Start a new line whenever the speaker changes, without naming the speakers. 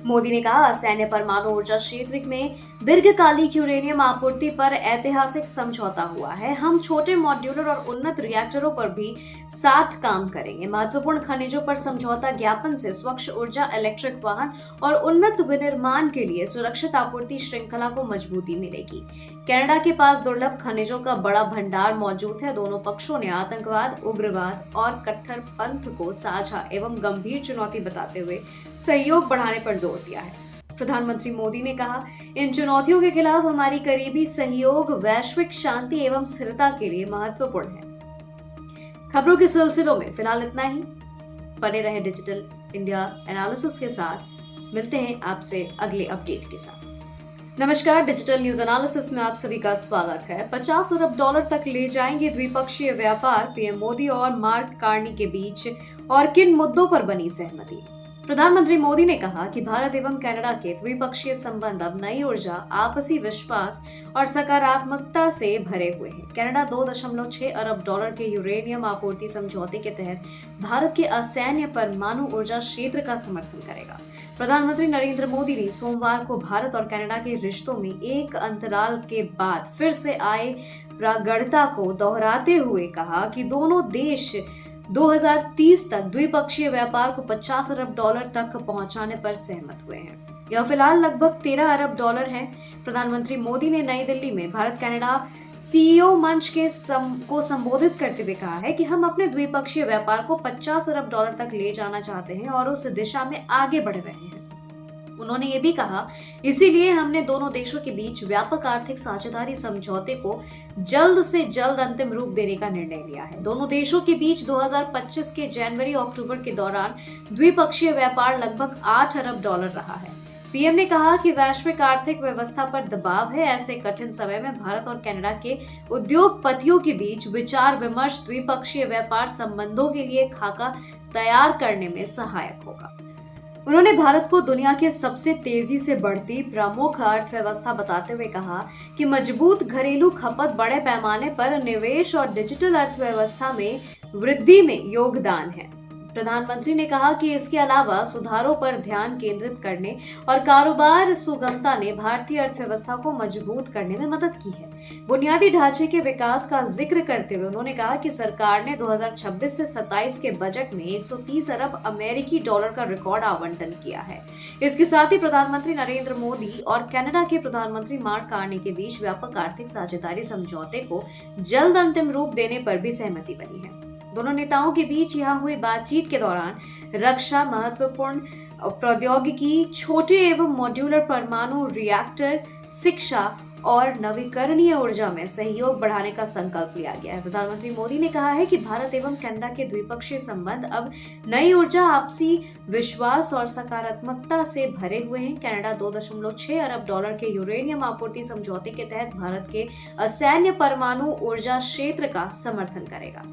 मोदी ने कहा, असैन्य परमाणु ऊर्जा क्षेत्र में दीर्घकालिक यूरेनियम आपूर्ति पर ऐतिहासिक समझौता हुआ है। हम छोटे मॉड्यूलर और उन्नत रिएक्टरों पर भी साथ काम करेंगे। महत्वपूर्ण खनिजों पर समझौता ज्ञापन से स्वच्छ ऊर्जा, इलेक्ट्रिक वाहन और उन्नत विनिर्माण के लिए सुरक्षित आपूर्ति श्रृंखला को मजबूती मिलेगी। कनाडा के पास दुर्लभ खनिजों का बड़ा भंडार मौजूद है। दोनों पक्षों ने आतंकवाद, उग्रवाद और कट्टरपंथ को साझा एवं गंभीर चुनौती बताते हुए सहयोग बढ़ाने पर जोर दिया है। प्रधानमंत्री मोदी ने कहा, इन चुनौतियों के खिलाफ हमारी करीबी सहयोग वैश्विक शांति एवं स्थिरता के लिए महत्वपूर्ण है। खबरों के सिलसिलों में फिलहाल इतना ही। बने रहे डिजिटल इंडिया एनालिसिस के साथ। मिलते हैं आपसे अगले अपडेट के साथ। नमस्कार, डिजिटल न्यूज एनालिसिस में आप सभी का स्वागत है। $50 अरब तक ले जाएंगे द्विपक्षीय व्यापार, पीएम मोदी और मार्क कार्नी के बीच और किन मुद्दों पर बनी सहमति। प्रधानमंत्री मोदी ने कहा कि भारत एवं कनाडा के द्विपक्षीय संबंध अब नई ऊर्जा, आपसी विश्वास और सकारात्मकता से भरे हुए हैं। कनाडा $2.6 अरब के यूरेनियम आपूर्ति समझौते के तहत भारत के असैन्य परमाणु ऊर्जा क्षेत्र का समर्थन करेगा। प्रधानमंत्री नरेंद्र मोदी ने सोमवार को भारत और कनाडा के रिश्तों में एक अंतराल के बाद फिर से आए प्रगाढ़ता को दोहराते हुए कहा कि दोनों देश 2030 तक द्विपक्षीय व्यापार को $50 अरब तक पहुंचाने पर सहमत हुए हैं। यह फिलहाल लगभग $13 अरब है। प्रधानमंत्री मोदी ने नई दिल्ली में भारत कनाडा सीईओ मंच को संबोधित करते हुए कहा है कि हम अपने द्विपक्षीय व्यापार को $50 अरब तक ले जाना चाहते हैं और उस दिशा में आगे बढ़ रहे हैं। उन्होंने ये भी कहा, इसीलिए हमने दोनों देशों के बीच व्यापक आर्थिक साझेदारी समझौते को जल्द से जल्द अंतिम रूप देने का निर्णय लिया है। दोनों देशों के बीच 2025 के जनवरी-अक्टूबर के दौरान द्विपक्षीय व्यापार लगभग $8 अरब रहा है। पीएम ने कहा कि वैश्विक आर्थिक व्यवस्था पर दबाव है। ऐसे कठिन समय में भारत और कनाडा के उद्योगपतियों के बीच विचार विमर्श द्विपक्षीय व्यापार संबंधों के लिए खाका तैयार करने में सहायक होगा। उन्होंने भारत को दुनिया के सबसे तेजी से बढ़ती प्रमुख अर्थव्यवस्था बताते हुए कहा कि मजबूत घरेलू खपत, बड़े पैमाने पर निवेश और डिजिटल अर्थव्यवस्था में वृद्धि में योगदान है। प्रधानमंत्री ने कहा कि इसके अलावा सुधारों पर ध्यान केंद्रित करने और कारोबार सुगमता ने भारतीय अर्थव्यवस्था को मजबूत करने में मदद की है। बुनियादी ढांचे के विकास का जिक्र करते हुए उन्होंने कहा कि सरकार ने 2026 से 27 के बजट में $130 अरब का रिकॉर्ड आवंटन किया है। इसके साथ ही प्रधानमंत्री नरेंद्र मोदी और कनाडा के प्रधानमंत्री मार्क कार्नी के बीच व्यापक आर्थिक साझेदारी समझौते को जल्द अंतिम रूप देने पर भी सहमति बनी है। दोनों नेताओं के बीच यहां हुई बातचीत के दौरान रक्षा, महत्वपूर्ण प्रौद्योगिकी, छोटे एवं मॉड्यूलर परमाणु रिएक्टर, शिक्षा और नवीकरणीय ऊर्जा में सहयोग बढ़ाने का संकल्प लिया गया है। प्रधानमंत्री मोदी ने कहा है कि भारत एवं कनाडा के द्विपक्षीय संबंध अब नई ऊर्जा, आपसी विश्वास और सकारात्मकता से भरे हुए हैं। कनाडा $2.6 अरब के यूरेनियम आपूर्ति समझौते के तहत भारत के असैन्य परमाणु ऊर्जा क्षेत्र का समर्थन करेगा।